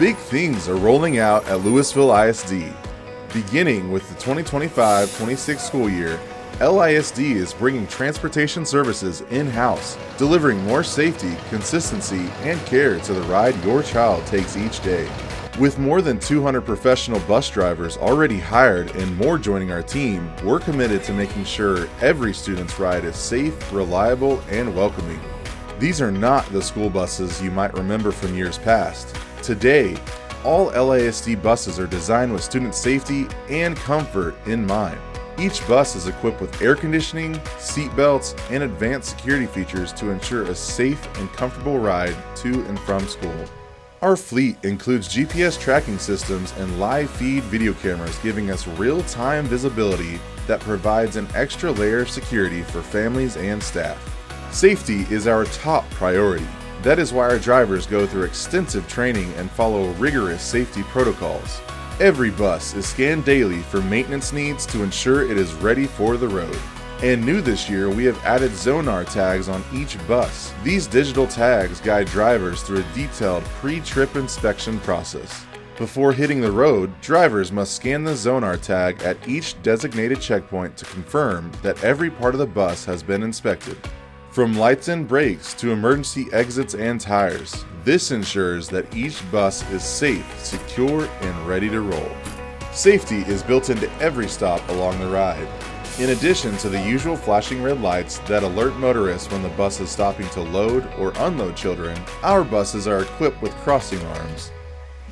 Big things are rolling out at Lewisville ISD. Beginning with the 2025-26 school year, LISD is bringing transportation services in-house, delivering more safety, consistency, and care to the ride your child takes each day. With more than 200 professional bus drivers already hired and more joining our team, we're committed to making sure every student's ride is safe, reliable, and welcoming. These are not the school buses you might remember from years past. Today, all LISD buses are designed with student safety and comfort in mind. Each bus is equipped with air conditioning, seat belts, and advanced security features to ensure a safe and comfortable ride to and from school. Our fleet includes GPS tracking systems and live feed video cameras, giving us real-time visibility that provides an extra layer of security for families and staff. Safety is our top priority. That is why our drivers go through extensive training and follow rigorous safety protocols. Every bus is scanned daily for maintenance needs to ensure it is ready for the road. And new this year, we have added Zonar tags on each bus. These digital tags guide drivers through a detailed pre-trip inspection process. Before hitting the road, drivers must scan the Zonar tag at each designated checkpoint to confirm that every part of the bus has been inspected. From lights and brakes to emergency exits and tires, this ensures that each bus is safe, secure, and ready to roll. Safety is built into every stop along the ride. In addition to the usual flashing red lights that alert motorists when the bus is stopping to load or unload children, our buses are equipped with crossing arms.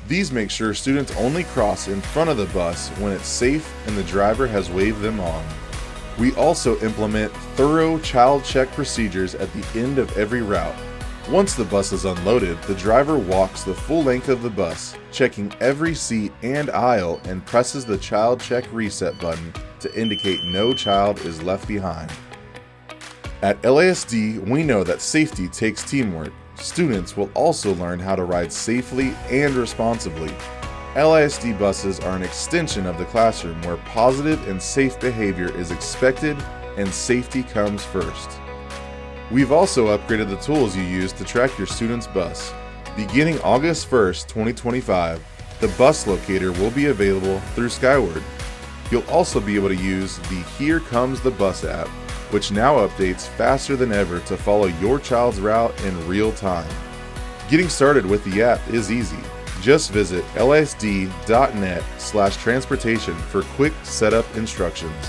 These make sure students only cross in front of the bus when it's safe and the driver has waved them on. We also implement thorough child check procedures at the end of every route. Once the bus is unloaded, the driver walks the full length of the bus, checking every seat and aisle, and presses the child check reset button to indicate no child is left behind. At LISD, we know that safety takes teamwork. Students will also learn how to ride safely and responsibly. LISD buses are an extension of the classroom where positive and safe behavior is expected and safety comes first. We've also upgraded the tools you use to track your student's bus. Beginning August 1st, 2025, the bus locator will be available through Skyward. You'll also be able to use the Here Comes the Bus app, which now updates faster than ever to follow your child's route in real time. Getting started with the app is easy. Just visit lisd.net/transportation for quick setup instructions.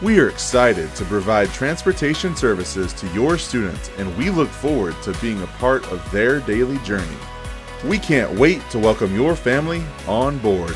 We are excited to provide transportation services to your students, and we look forward to being a part of their daily journey. We can't wait to welcome your family on board.